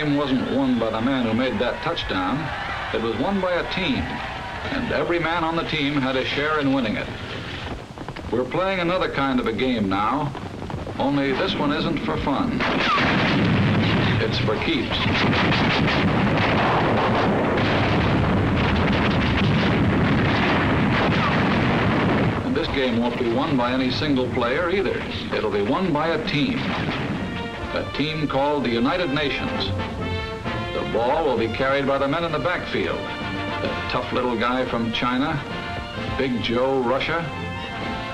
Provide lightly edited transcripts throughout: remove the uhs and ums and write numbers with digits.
game wasn't won by the man who made that touchdown. It was won by a team, and every man on the team had a share in winning it. We're playing another kind of a game now, only this one isn't for fun. It's for keeps. And this game won't be won by any single player either. It'll be won by a team called the United Nations. The ball will be carried by the men in the backfield. The tough little guy from China, Big Joe, Russia,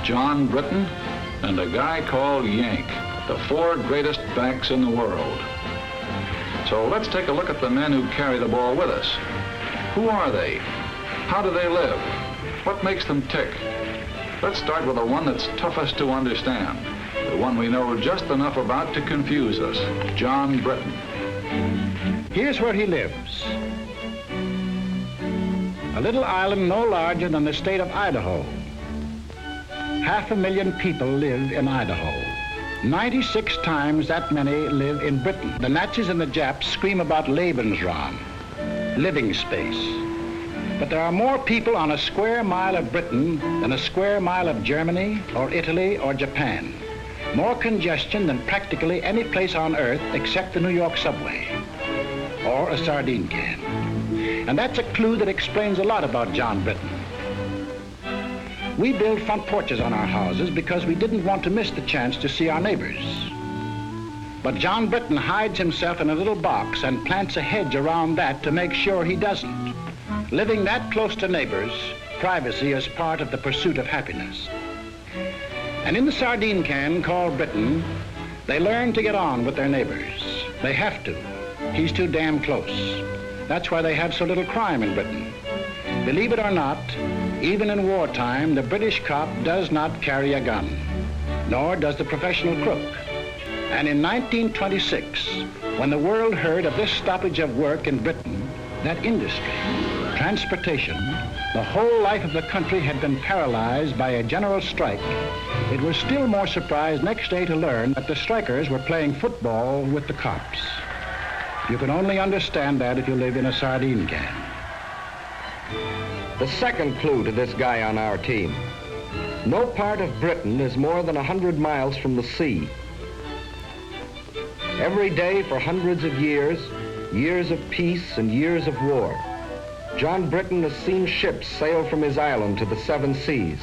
John, Britton, and a guy called Yank, the 4 greatest backs in the world. So let's take a look at the men who carry the ball with us. Who are they? How do they live? What makes them tick? Let's start with the one that's toughest to understand, the one we know just enough about to confuse us, John Britton. Here's where he lives. A little island no larger than the state of Idaho. 500,000 people live in Idaho. 96 times that many live in Britain. The Nazis and the Japs scream about Lebensraum, living space. But there are more people on a square mile of Britain than a square mile of Germany or Italy or Japan. More congestion than practically any place on earth except the New York subway or a sardine can. And that's a clue that explains a lot about John Britton. We build front porches on our houses because we didn't want to miss the chance to see our neighbors. But John Britton hides himself in a little box and plants a hedge around that to make sure he doesn't. Living that close to neighbors, privacy is part of the pursuit of happiness. And in the sardine can called Britton, they learn to get on with their neighbors. They have to. He's too damn close. That's why they have so little crime in Britain. Believe it or not, even in wartime, the British cop does not carry a gun, nor does the professional crook. And in 1926, when the world heard of this stoppage of work in Britain, that industry, transportation, the whole life of the country had been paralyzed by a general strike, it was still more surprised next day to learn that the strikers were playing football with the cops. You can only understand that if you live in a sardine can. The second clue to this guy on our team. No part of Britain is more than 100 miles from the sea. Every day for hundreds of years, years of peace and years of war, John Britton has seen ships sail from his island to the 7 seas.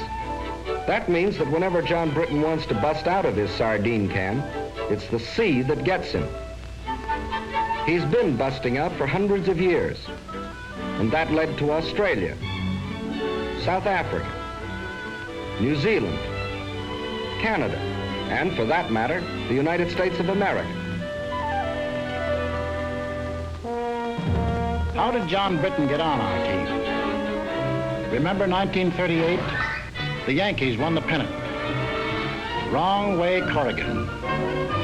That means that whenever John Britton wants to bust out of his sardine can, it's the sea that gets him. He's been busting out for hundreds of years, and that led to Australia, South Africa, New Zealand, Canada, and for that matter, the United States of America. How did John Britton get on our team? Remember 1938? The Yankees won the pennant. Wrong way, Corrigan.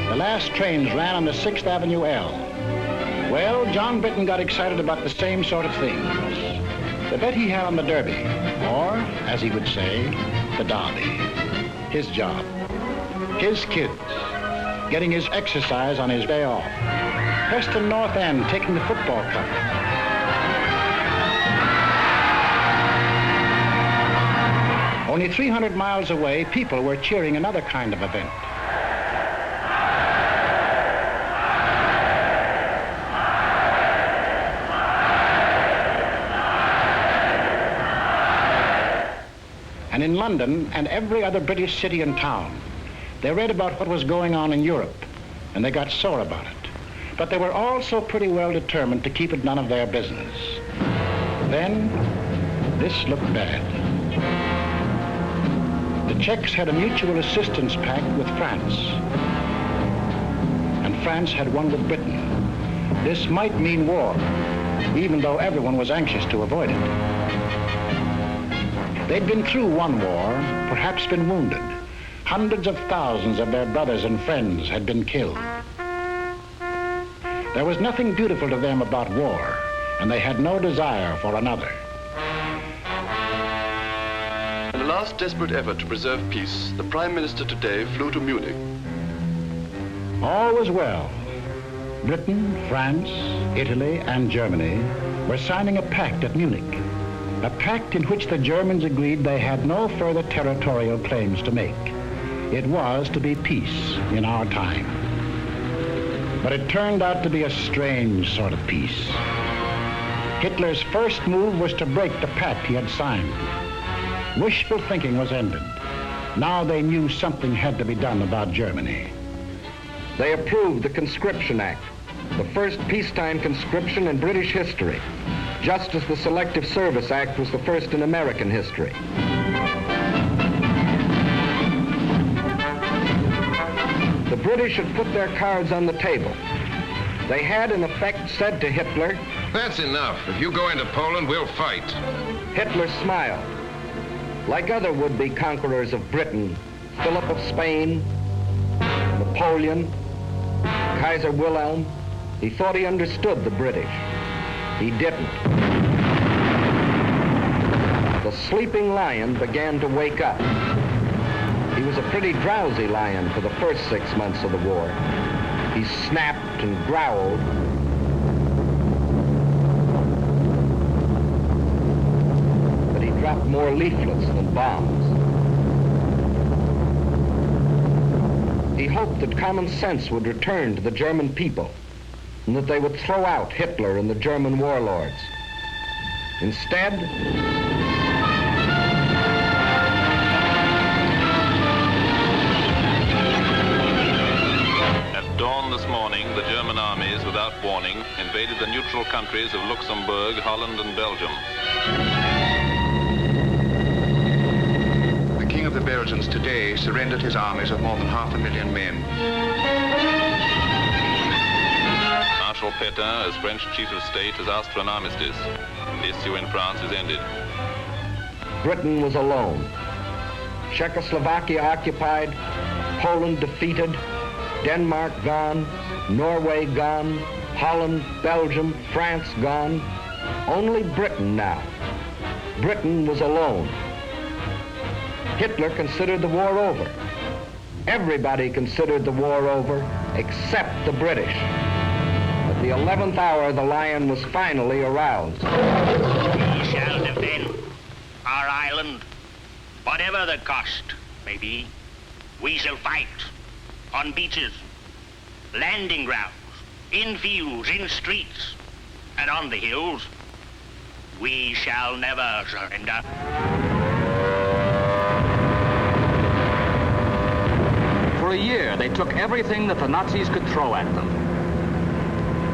The last trains ran on the 6th Avenue L. Well, John Britton got excited about the same sort of things. The bet he had on the Derby, or, as he would say, the Derby. His job. His kids. Getting his exercise on his day off. Preston North End taking the football cup. Only 300 miles away, people were cheering another kind of event. And in London and every other British city and town, they read about what was going on in Europe, and they got sore about it. But they were also pretty well determined to keep it none of their business. Then, this looked bad. The Czechs had a mutual assistance pact with France, and France had one with Britain. This might mean war, even though everyone was anxious to avoid it. They'd been through one war, perhaps been wounded. Hundreds of thousands of their brothers and friends had been killed. There was nothing beautiful to them about war, and they had no desire for another. In a last desperate effort to preserve peace, the Prime Minister today flew to Munich. All was well. Britain, France, Italy, and Germany were signing a pact at Munich, a pact in which the Germans agreed they had no further territorial claims to make. It was to be peace in our time. But it turned out to be a strange sort of peace. Hitler's first move was to break the pact he had signed. Wishful thinking was ended. Now they knew something had to be done about Germany. They approved the Conscription Act, the first peacetime conscription in British history, just as the Selective Service Act was the first in American history. The British had put their cards on the table. They had, in effect, said to Hitler, "That's enough. If you go into Poland, we'll fight." Hitler smiled. Like other would-be conquerors of Britain, Philip of Spain, Napoleon, Kaiser Wilhelm, he thought he understood the British. He didn't. The sleeping lion began to wake up. He was a pretty drowsy lion for the first 6 months of the war. He snapped and growled. But he dropped more leaflets than bombs. He hoped that common sense would return to the German people and that they would throw out Hitler and the German warlords. Instead, at dawn this morning, the German armies, without warning, invaded the neutral countries of Luxembourg, Holland, and Belgium. The King of the Belgians today surrendered his armies of more than 500,000 men. Marshal Pétain, as French chief of state, has asked for an armistice. The issue in France is ended. Britain was alone. Czechoslovakia occupied, Poland defeated, Denmark gone, Norway gone, Holland, Belgium, France gone. Only Britain now. Britain was alone. Hitler considered the war over. Everybody considered the war over except the British. At the 11th hour, the lion was finally aroused. We shall defend our island, whatever the cost may be. We shall fight on beaches, landing grounds, in fields, in streets, and on the hills. We shall never surrender. For a year, they took everything that the Nazis could throw at them.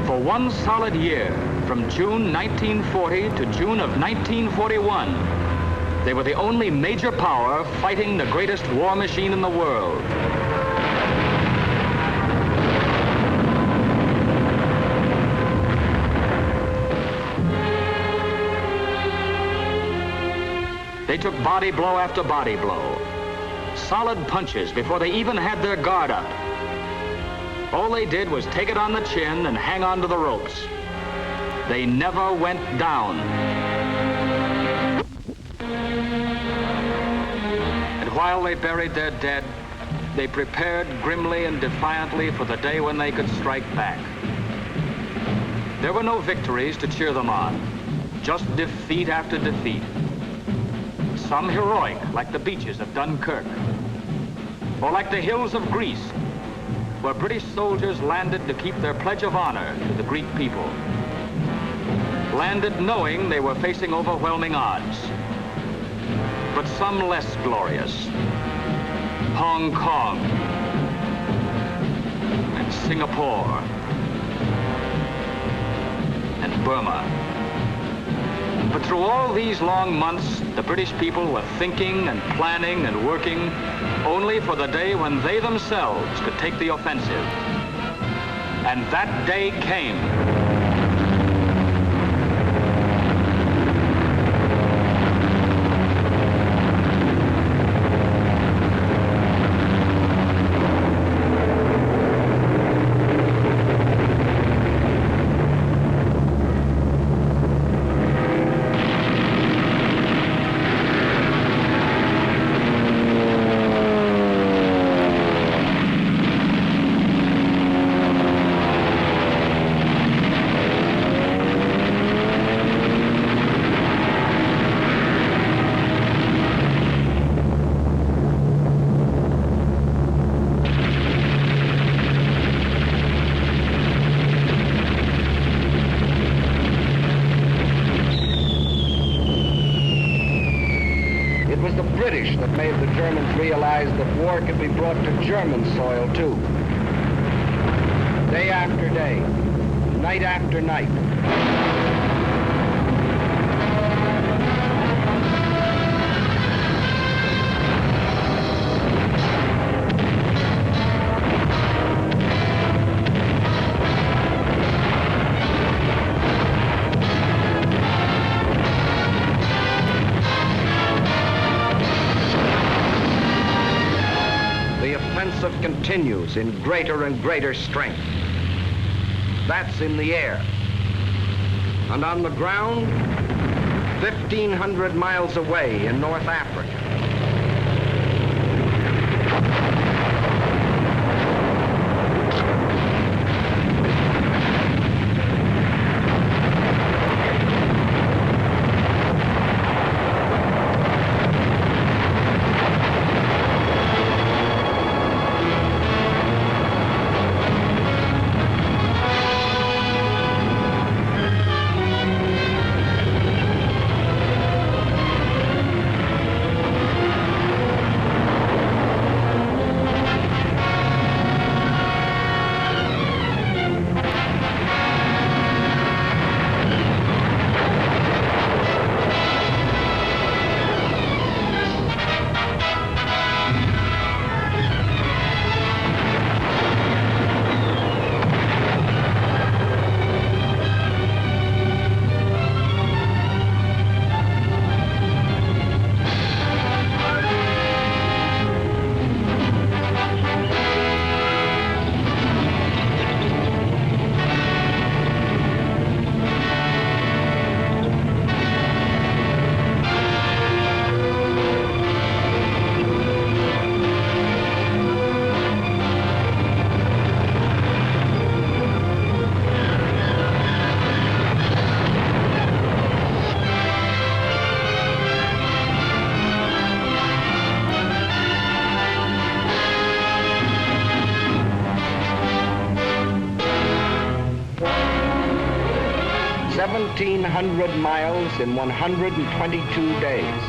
For one solid year, from June 1940 to June of 1941, they were the only major power fighting the greatest war machine in the world. They took body blow after body blow. Solid punches before they even had their guard up. All they did was take it on the chin and hang on to the ropes. They never went down. And while they buried their dead, they prepared grimly and defiantly for the day when they could strike back. There were no victories to cheer them on, just defeat after defeat. Some heroic, like the beaches of Dunkirk, or like the hills of Greece, where British soldiers landed to keep their pledge of honor to the Greek people. Landed knowing they were facing overwhelming odds. But some less glorious. Hong Kong and Singapore and Burma. But through all these long months, the British people were thinking and planning and working only for the day when they themselves could take the offensive. And that day came. the British that made the Germans realize that war could be brought to German soil, too. Day after day, night after night. The offensive continues in greater and greater strength. That's in the air. And on the ground, 1,500 miles away in North Africa. $1,700 miles in 122 days.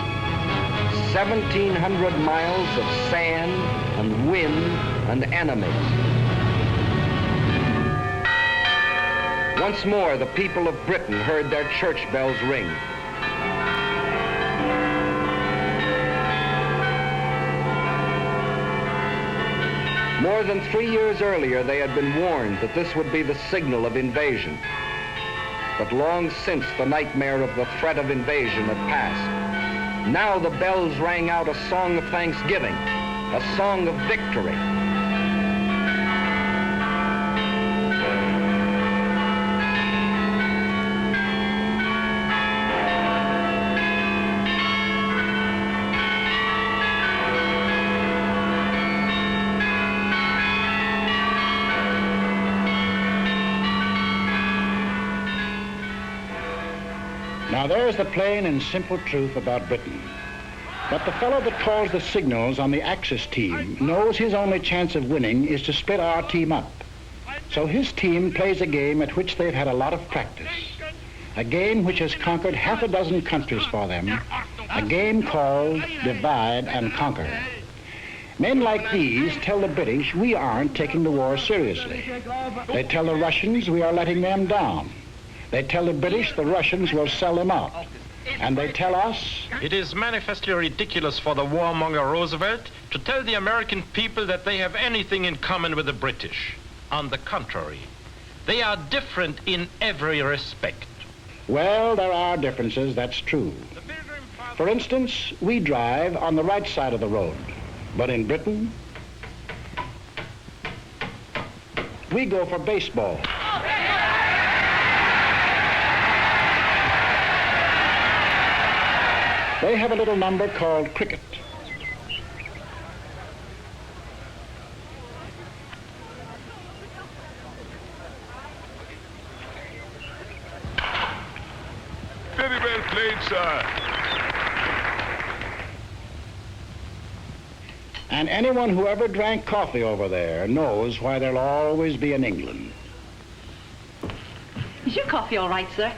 1,700 miles of sand and wind and enemies. Once more, the people of Britain heard their church bells ring. More than 3 years earlier, they had been warned that this would be the signal of invasion. But long since the nightmare of the threat of invasion had passed. Now the bells rang out a song of thanksgiving, a song of victory. Now there's the plain and simple truth about Britain. But the fellow that calls the signals on the Axis team knows his only chance of winning is to split our team up. So his team plays a game at which they've had a lot of practice. A game which has conquered half a dozen countries for them. A game called Divide and Conquer. Men like these tell the British we aren't taking the war seriously. They tell the Russians we are letting them down. They tell the British the Russians will sell them out. And they tell us... It is manifestly ridiculous for the warmonger Roosevelt to tell the American people that they have anything in common with the British. On the contrary, they are different in every respect. Well, there are differences, that's true. For instance, we drive on the right side of the road. But in Britain, we go for baseball. They have a little number called cricket. Very well played, sir. And anyone who ever drank coffee over there knows why there'll always be an England. Is your coffee all right, sir?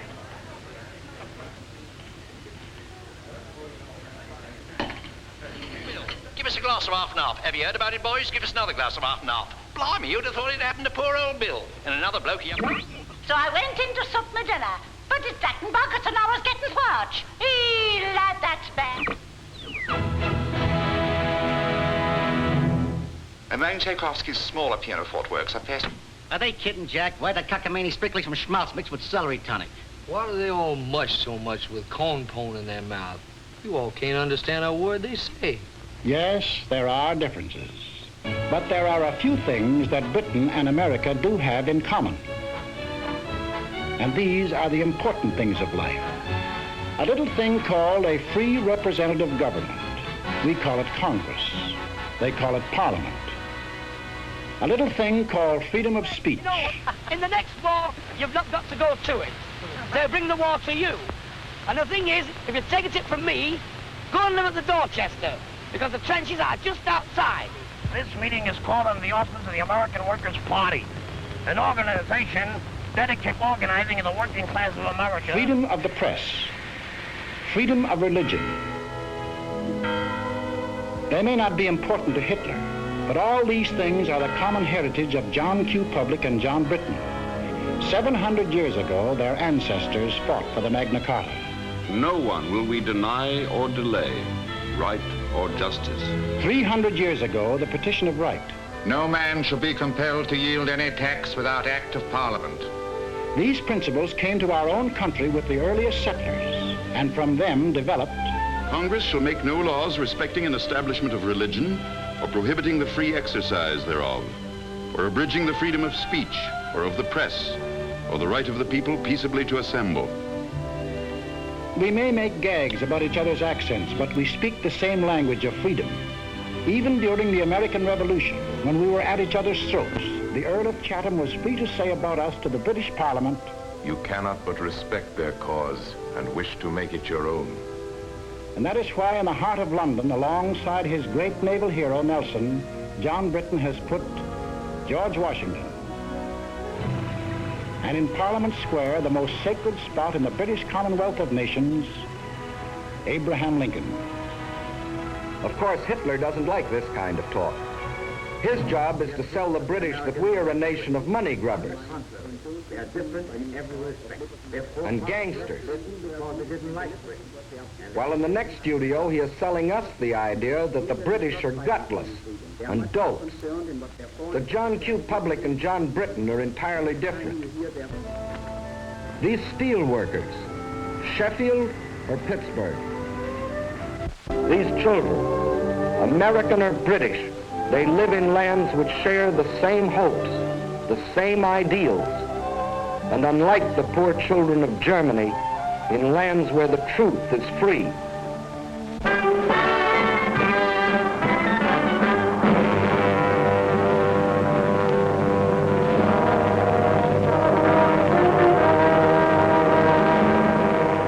glass of half and half. Have you heard about it, boys? Give us another glass of half and half. Blimey, you'd have thought it happened to poor old Bill. And another bloke here. So I went in to sup my dinner, but it's that in buckets and I was getting swarch. Lad, that's bad. And Baron Tchaikovsky's smaller pianoforte works are best. Are they kidding, Jack? Why the cockamamie strictly from schmaltz mixed with celery tonic? Why do they all mush so much with corn pone in their mouth? You all can't understand a word they say. Yes, there are differences. But there are a few things that Britain and America do have in common. And these are the important things of life. A little thing called a free representative government. We call it Congress. They call it Parliament. A little thing called freedom of speech. No, in the next war, you've not got to go to it. They'll bring the war to you. And the thing is, if you take a tip from me, go and live at the Dorchester, because the trenches are just outside. This meeting is called under the auspices of the American Workers' Party, an organization dedicated to organizing in the working class of America. Freedom of the press. Freedom of religion. They may not be important to Hitler, but all these things are the common heritage of John Q. Public and John Britton. 700 years ago, their ancestors fought for the Magna Carta. No one will we deny or delay right or justice. 300 years ago, the Petition of Right. No man shall be compelled to yield any tax without act of Parliament. These principles came to our own country with the earliest settlers, and from them developed. Congress shall make no laws respecting an establishment of religion or prohibiting the free exercise thereof, or abridging the freedom of speech or of the press, or the right of the people peaceably to assemble. We may make gags about each other's accents, but we speak the same language of freedom. Even during the American Revolution, when we were at each other's throats, the Earl of Chatham was free to say about us to the British Parliament, "You cannot but respect their cause and wish to make it your own." And that is why in the heart of London, alongside his great naval hero, Nelson, John Britton has put George Washington. And in Parliament Square, the most sacred spot in the British Commonwealth of Nations, Abraham Lincoln. Of course, Hitler doesn't like this kind of talk. His job is to sell the British that we are a nation of money grubbers and gangsters. While in the next studio, he is selling us the idea that the British are gutless and dopes. The John Q. Public and John Britton are entirely different. These steel workers, Sheffield or Pittsburgh. These children, American or British, they live in lands which share the same hopes, the same ideals, and unlike the poor children of Germany, in lands where the truth is free.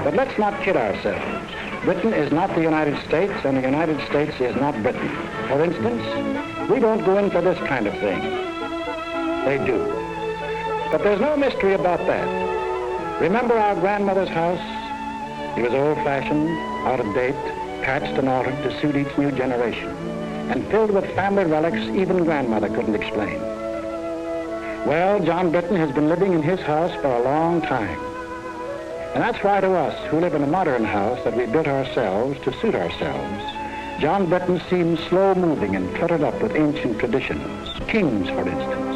But let's not kid ourselves. Britain is not the United States, and the United States is not Britain. For instance, we don't go in for this kind of thing. They do. But there's no mystery about that. Remember our grandmother's house? It was old-fashioned, out of date, patched and altered to suit each new generation, and filled with family relics even grandmother couldn't explain. Well, John Britton has been living in his house for a long time. And that's why to us, who live in a modern house that we built ourselves to suit ourselves, John Britton seems slow-moving and cluttered up with ancient traditions. Kings, for instance.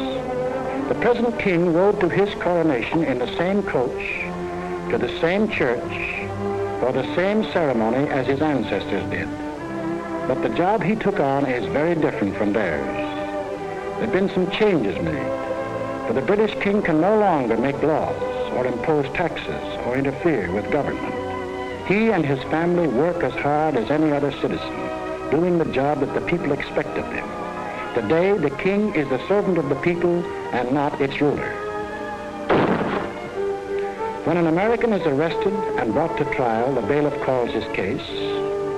The present king rode to his coronation in the same coach, to the same church, for the same ceremony as his ancestors did. But the job he took on is very different from theirs. There have been some changes made, for the British king can no longer make laws or impose taxes or interfere with government. He and his family work as hard as any other citizen, doing the job that the people expect of them. Today, the king is the servant of the people and not its ruler. When an American is arrested and brought to trial, the bailiff calls his case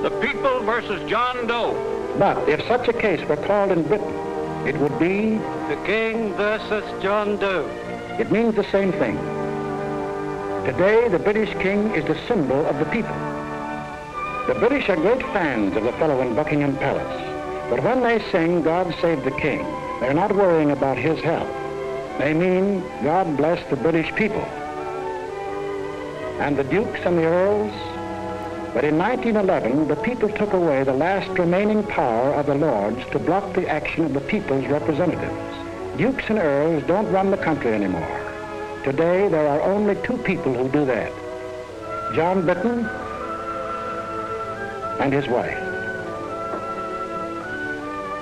The People versus John Doe. But if such a case were called in Britain, it would be The King versus John Doe. It means the same thing. Today, the British king is the symbol of the people. The British are great fans of the fellow in Buckingham Palace, But when they sing God Save the King, they're not worrying about his help. They mean God bless the British people. And the dukes and the earls? But in 1911, the people took away the last remaining power of the lords to block the action of the people's representatives. Dukes and earls don't run the country anymore. Today, there are only two people who do that. John Britton and his wife.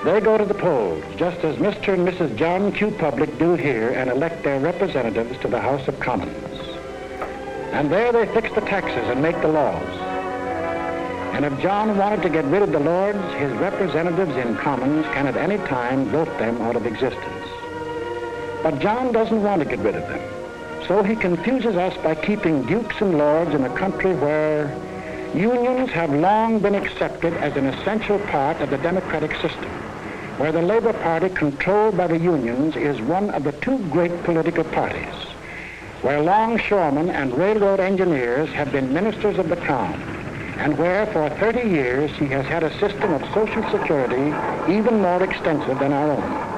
They go to the polls, just as Mr. and Mrs. John Q. Public do here, and elect their representatives to the House of Commons. And there they fix the taxes and make the laws. And if John wanted to get rid of the lords, his representatives in Commons can at any time vote them out of existence. But John doesn't want to get rid of them. So he confuses us by keeping dukes and lords in a country where unions have long been accepted as an essential part of the democratic system, where the Labor Party, controlled by the unions, is one of the two great political parties, where longshoremen and railroad engineers have been ministers of the Crown, and where for 30 years he has had a system of Social Security even more extensive than our own.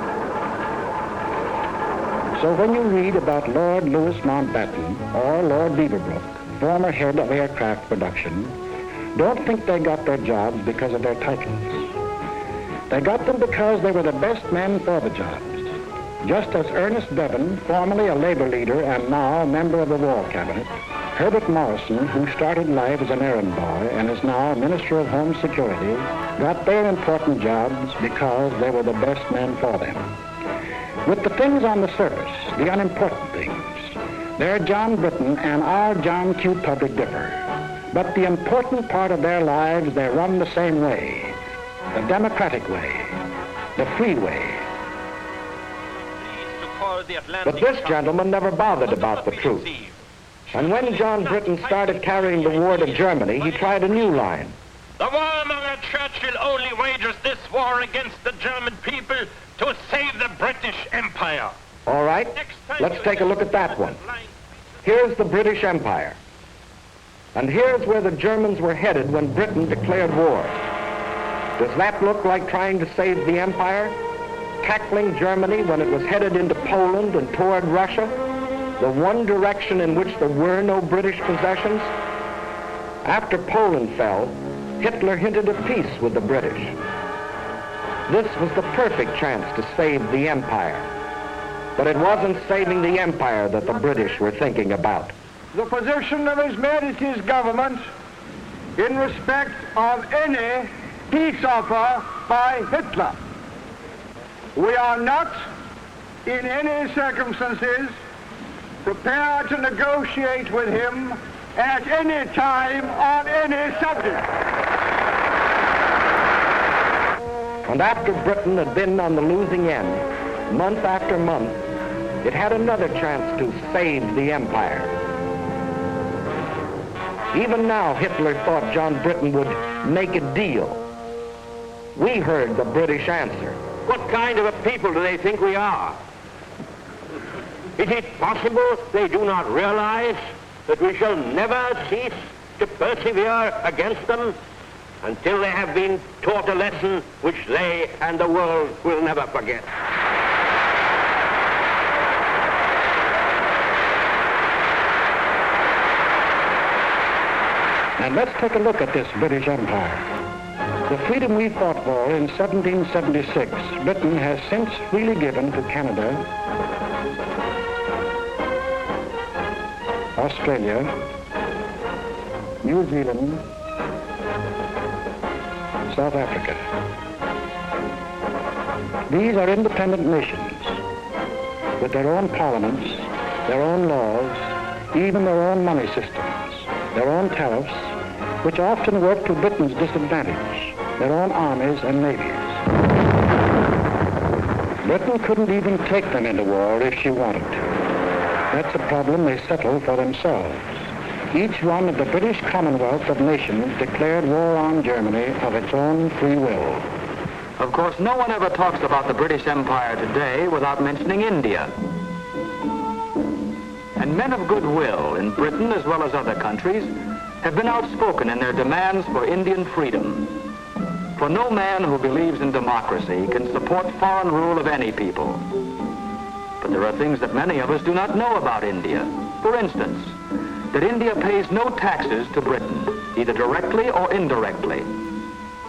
So when you read about Lord Louis Mountbatten or Lord Beaverbrook, former head of aircraft production, don't think they got their jobs because of their titles. They got them because they were the best men for the jobs. Just as Ernest Bevin, formerly a labor leader and now a member of the War Cabinet, Herbert Morrison, who started life as an errand boy and is now Minister of Home Security, got their important jobs because they were the best men for them. With the things on the surface, the unimportant things, their John Britton and our John Q. Public differ. But the important part of their lives, they run the same way. The democratic way. The free way. But this gentleman never bothered about the truth. And when John Britton started carrying the war to Germany, he tried a new line. The warmonger Churchill only wages this war against the German people to save the British Empire. All right, let's take a look at that one. Here's the British Empire. And here's where the Germans were headed when Britain declared war. Does that look like trying to save the empire? Tackling Germany when it was headed into Poland and toward Russia? The one direction in which there were no British possessions? After Poland fell, Hitler hinted at peace with the British. This was the perfect chance to save the empire. But it wasn't saving the empire that the British were thinking about. The position of His Majesty's government in respect of any peace offer by Hitler. We are not, in any circumstances, prepared to negotiate with him at any time on any subject. And after Britain had been on the losing end, month after month, it had another chance to save the empire. Even now, Hitler thought John Britton would make a deal. We heard the British answer. What kind of a people do they think we are? Is it possible they do not realize that we shall never cease to persevere against them until they have been taught a lesson which they and the world will never forget? And let's take a look at this British Empire. The freedom we fought for in 1776, Britain has since freely given to Canada, Australia, New Zealand, South Africa. These are independent nations with their own parliaments, their own laws, even their own money systems, their own tariffs, which often work to Britain's disadvantage, their own armies and navies. Britain couldn't even take them into war if she wanted to. That's a problem they settle for themselves. Each one of the British Commonwealth of Nations declared war on Germany of its own free will. Of course, no one ever talks about the British Empire today without mentioning India. And men of goodwill in Britain as well as other countries have been outspoken in their demands for Indian freedom. For no man who believes in democracy can support foreign rule of any people. But there are things that many of us do not know about India. For instance, that India pays no taxes to Britain, either directly or indirectly.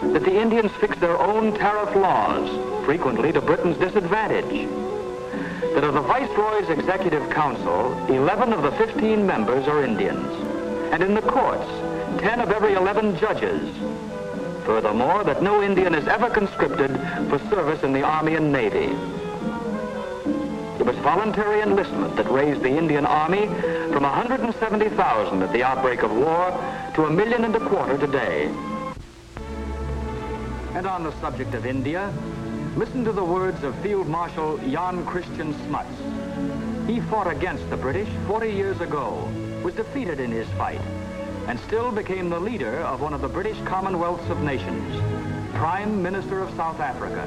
That the Indians fix their own tariff laws, frequently to Britain's disadvantage. That of the Viceroy's Executive Council, 11 of the 15 members are Indians. And in the courts, 10 of every 11 judges. Furthermore, that no Indian is ever conscripted for service in the Army and Navy. It was voluntary enlistment that raised the Indian Army from 170,000 at the outbreak of war to 1.25 million today. And on the subject of India, listen to the words of Field Marshal Jan Christian Smuts. He fought against the British 40 years ago, was defeated in his fight, and still became the leader of one of the British Commonwealths of Nations, Prime Minister of South Africa.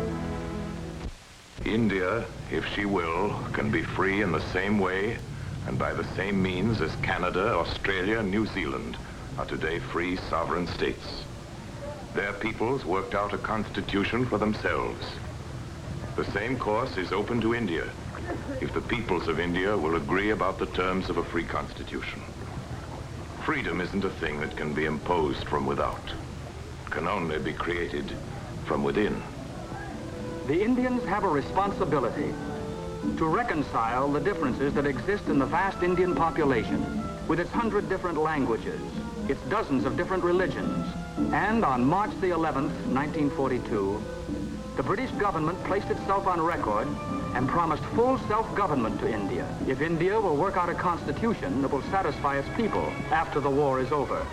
India, if she will, can be free in the same way and by the same means as Canada, Australia, and New Zealand are today free sovereign states. Their peoples worked out a constitution for themselves. The same course is open to India if the peoples of India will agree about the terms of a free constitution. Freedom isn't a thing that can be imposed from without. It can only be created from within. The Indians have a responsibility to reconcile the differences that exist in the vast Indian population with its 100 different languages, its dozens of different religions. And on March the 11th, 1942, the British government placed itself on record and promised full self-government to India if India will work out a constitution that will satisfy its people after the war is over.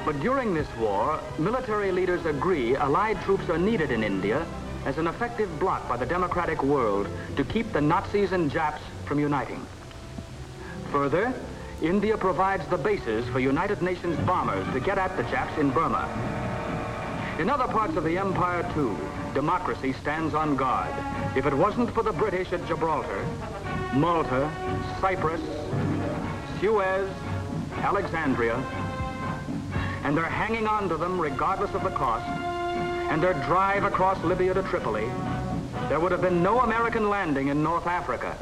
But during this war, military leaders agree Allied troops are needed in India as an effective bloc by the democratic world to keep the Nazis and Japs from uniting. Further, India provides the bases for United Nations bombers to get at the Japs in Burma. In other parts of the empire, too, democracy stands on guard. If it wasn't for the British at Gibraltar, Malta, Cyprus, Suez, Alexandria, and they're hanging on to them regardless of the cost, and their drive across Libya to Tripoli, there would have been no American landing in North Africa.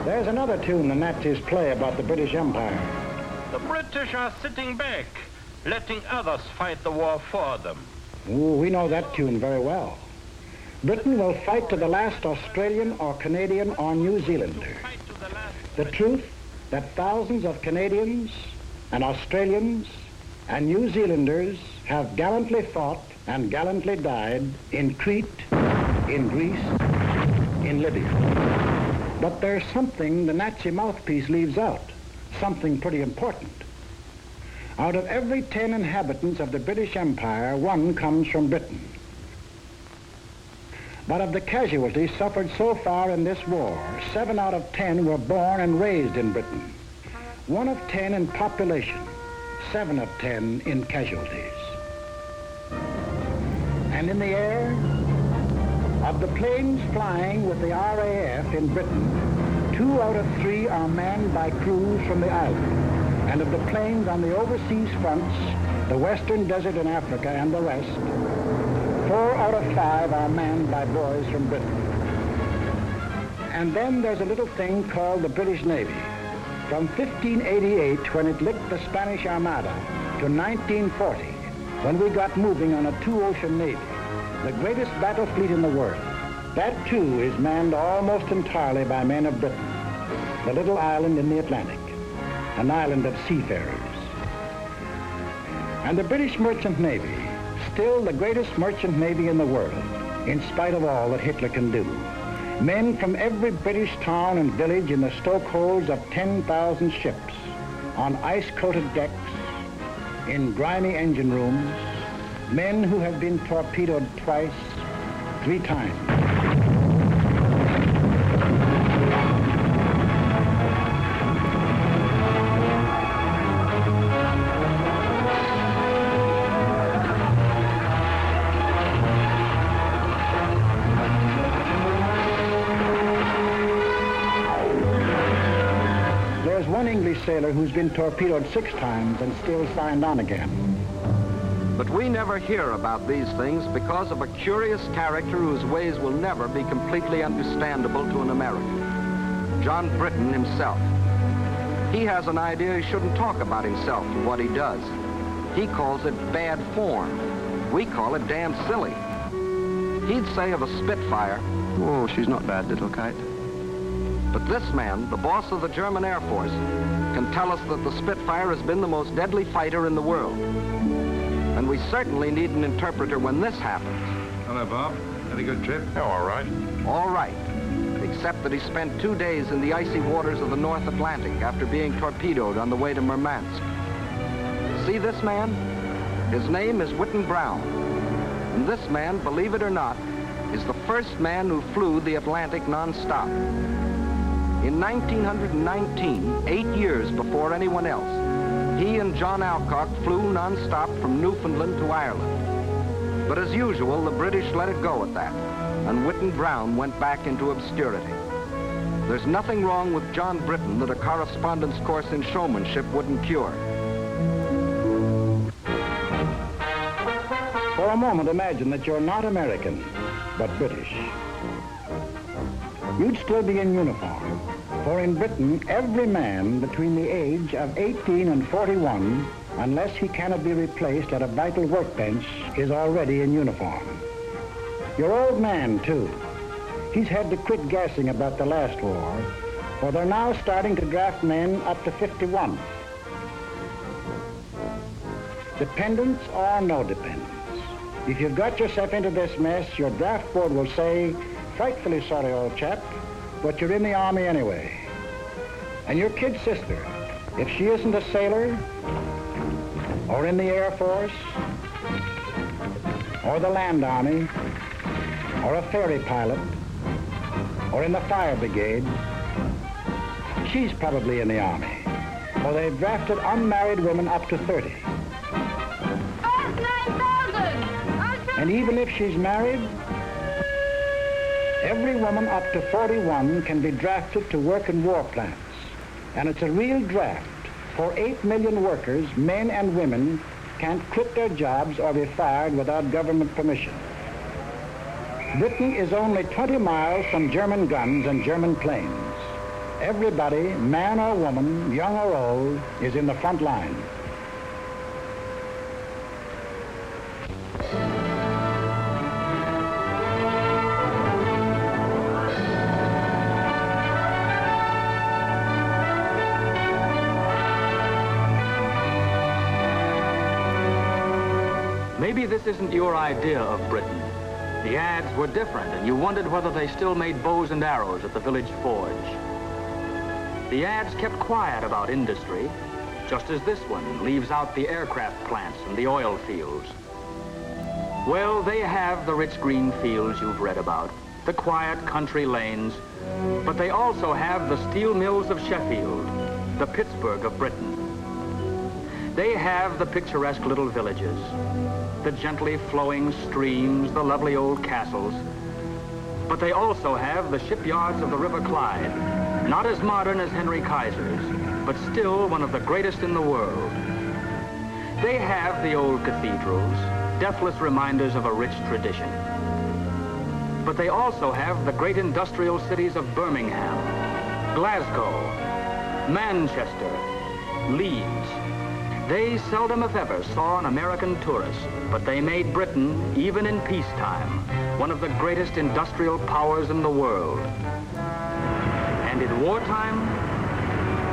There's another tune the Nazis play about the British Empire. The British are sitting back, letting others fight the war for them. Ooh, we know that tune very well. Britain will fight to the last Australian or Canadian or New Zealander. The truth that thousands of Canadians and Australians and New Zealanders have gallantly fought and gallantly died in Crete, in Greece, in Libya. But there's something the Nazi mouthpiece leaves out, something pretty important. Out of every 10 inhabitants of the British Empire, 1 comes from Britain. But of the casualties suffered so far in this war, 7 out of 10 were born and raised in Britain. 1 of 10 in population, 7 of 10 in casualties. And in the air, of the planes flying with the RAF in Britain, 2 out of 3 are manned by crews from the island. And of the planes on the overseas fronts, the Western Desert in Africa and the rest, 4 out of 5 are manned by boys from Britain. And then there's a little thing called the British Navy. From 1588, when it licked the Spanish Armada, to 1940, when we got moving on a 2-ocean navy, the greatest battle fleet in the world. That, too, is manned almost entirely by men of Britain, the little island in the Atlantic, an island of seafarers. And the British Merchant Navy, still the greatest merchant navy in the world, in spite of all that Hitler can do. Men from every British town and village in the stokeholds of 10,000 ships, on ice-coated decks, in grimy engine rooms, men who have been torpedoed twice, 3 times. an English sailor who's been torpedoed 6 times and still signed on again. But we never hear about these things because of a curious character whose ways will never be completely understandable to an American. John Britton himself. He has an idea he shouldn't talk about himself and what he does. He calls it bad form. We call it damn silly. He'd say of a Spitfire, "Oh, she's not bad, little kite." But this man, the boss of the German Air Force, can tell us that the Spitfire has been the most deadly fighter in the world. And we certainly need an interpreter when this happens. Hello, Bob. Had a good trip? Oh, all right. All right. Except that he spent 2 days in the icy waters of the North Atlantic after being torpedoed on the way to Murmansk. See this man? His name is Whitten Brown. And this man, believe it or not, is the first man who flew the Atlantic non-stop. In 1919, 8 years before anyone else, he and John Alcock flew non-stop from Newfoundland to Ireland. But as usual, the British let it go at that, and Whitten Brown went back into obscurity. There's nothing wrong with John Britton that a correspondence course in showmanship wouldn't cure. For a moment, imagine that you're not American, but British. You'd still be in uniform. For in Britain, every man between the age of 18 and 41, unless he cannot be replaced at a vital workbench, is already in uniform. Your old man, too. He's had to quit gassing about the last war, for they're now starting to draft men up to 51. Dependents or no dependents. If you've got yourself into this mess, your draft board will say, "Frightfully sorry, old chap, but you're in the Army anyway." And your kid sister, if she isn't a sailor, or in the Air Force, or the Land Army, or a ferry pilot, or in the fire brigade, she's probably in the Army. For they've drafted unmarried women up to 30. And even if she's married, every woman up to 41 can be drafted to work in war plants. And it's a real draft, for 8 million workers, men and women, can't quit their jobs or be fired without government permission. Britain is only 20 miles from German guns and German planes. Everybody, man or woman, young or old, is in the front line. Maybe this isn't your idea of Britain. The ads were different, and you wondered whether they still made bows and arrows at the village forge. The ads kept quiet about industry, just as this one leaves out the aircraft plants and the oil fields. Well, they have the rich green fields you've read about, the quiet country lanes, but they also have the steel mills of Sheffield, the Pittsburgh of Britain. They have the picturesque little villages, the gently flowing streams, the lovely old castles. But they also have the shipyards of the River Clyde, not as modern as Henry Kaiser's, but still one of the greatest in the world. They have the old cathedrals, deathless reminders of a rich tradition. But they also have the great industrial cities of Birmingham, Glasgow, Manchester, Leeds. They seldom, if ever, saw an American tourist, but they made Britain, even in peacetime, one of the greatest industrial powers in the world. And in wartime,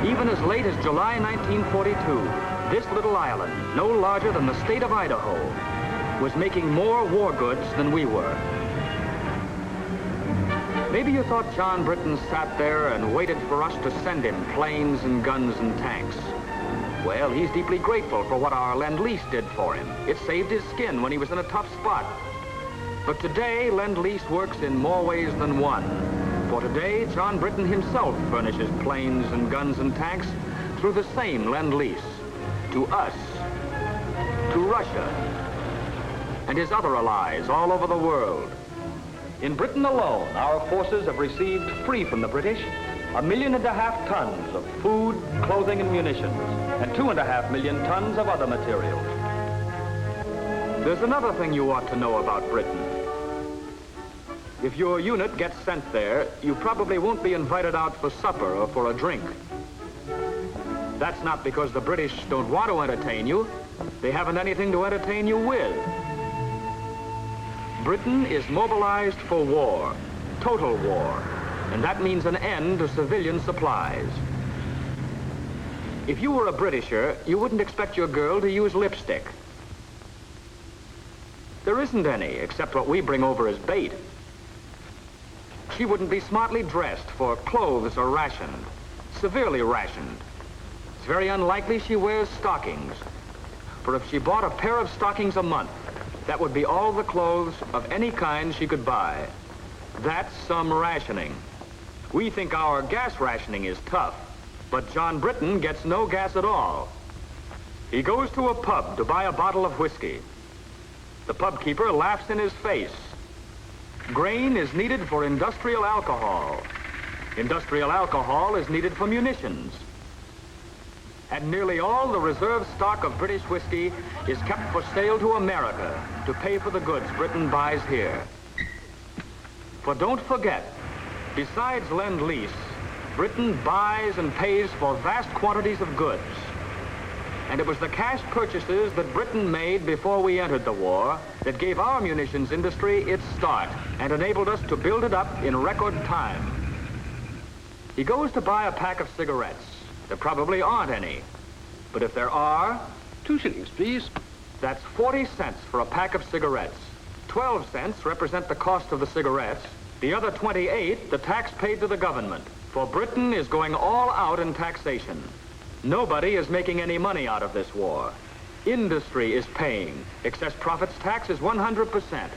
even as late as July 1942, this little island, no larger than the state of Idaho, was making more war goods than we were. Maybe you thought John Britton sat there and waited for us to send him planes and guns and tanks. Well, he's deeply grateful for what our Lend-Lease did for him. It saved his skin when he was in a tough spot. But today, Lend-Lease works in more ways than one. For today, John Britton himself furnishes planes and guns and tanks through the same Lend-Lease. To us, to Russia, and his other allies all over the world. In Britain alone, our forces have received, free from the British, 1.5 million tons of food, clothing, and munitions, and 2.5 million tons of other materials. There's another thing you ought to know about Britain. If your unit gets sent there, you probably won't be invited out for supper or for a drink. That's not because the British don't want to entertain you. They haven't anything to entertain you with. Britain is mobilized for war, total war, and that means an end to civilian supplies. If you were a Britisher, you wouldn't expect your girl to use lipstick. There isn't any, except what we bring over as bait. She wouldn't be smartly dressed, for clothes are rationed, severely rationed. It's very unlikely she wears stockings, for if she bought a pair of stockings a month, that would be all the clothes of any kind she could buy. That's some rationing. We think our gas rationing is tough, but John Britton gets no gas at all. He goes to a pub to buy a bottle of whiskey. The pub keeper laughs in his face. Grain is needed for industrial alcohol. Industrial alcohol is needed for munitions. And nearly all the reserve stock of British whiskey is kept for sale to America to pay for the goods Britain buys here. For don't forget, besides Lend-Lease, Britain buys and pays for vast quantities of goods. And it was the cash purchases that Britain made before we entered the war that gave our munitions industry its start and enabled us to build it up in record time. He goes to buy a pack of cigarettes. There probably aren't any. But if there are, 2 shillings, please. That's 40 cents for a pack of cigarettes. 12 cents represent the cost of the cigarettes. The other 28, the tax paid to the government. For Britain is going all out in taxation. Nobody is making any money out of this war. Industry is paying. Excess profits tax is 100%.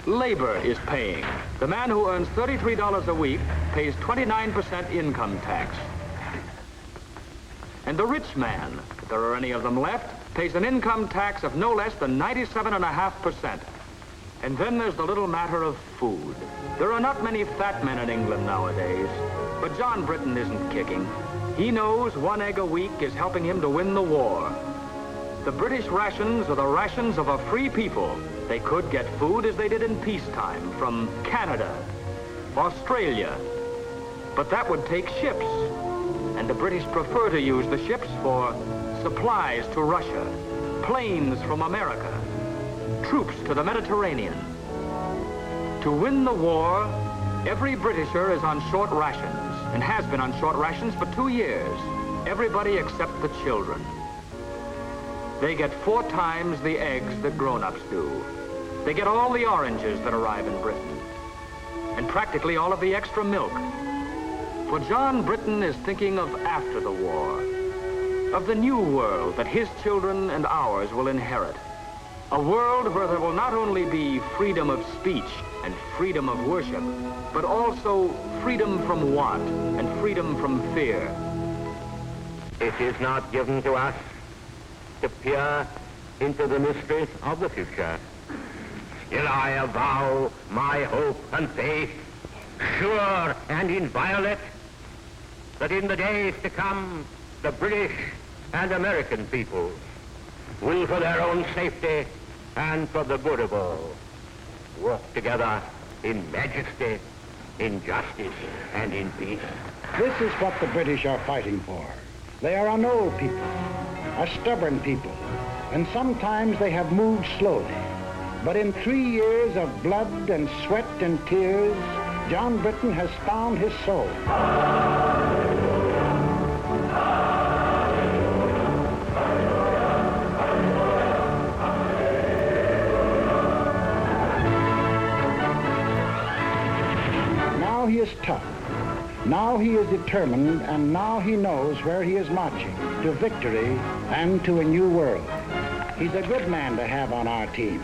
Labor is paying. The man who earns $33 a week pays 29% income tax. And the rich man, if there are any of them left, pays an income tax of no less than 97.5%. And then there's the little matter of food. There are not many fat men in England nowadays, but John Britton isn't kicking. He knows 1 egg a week is helping him to win the war. The British rations are the rations of a free people. They could get food as they did in peacetime from Canada, Australia. But that would take ships, and the British prefer to use the ships for supplies to Russia, planes from America, troops to the Mediterranean. To win the war, every Britisher is on short rations and has been on short rations for 2 years. Everybody except the children. They get 4 times the eggs that grown-ups do. They get all the oranges that arrive in Britain, and practically all of the extra milk. For John Britton is thinking of after the war, of the new world that his children and ours will inherit. A world where there will not only be freedom of speech and freedom of worship, but also freedom from want and freedom from fear. It is not given to us to peer into the mysteries of the future. Still I avow my hope and faith, sure and inviolate, that in the days to come, the British and American peoples will, for their own safety and for the good of all, work together in majesty, in justice, and in peace. This is what the British are fighting for. They are an old people, a stubborn people, and sometimes they have moved slowly. But in 3 years of blood and sweat and tears, John Britton has found his soul. Now he is tough. Now he is determined, and now he knows where he is marching, to victory and to a new world. He's a good man to have on our team.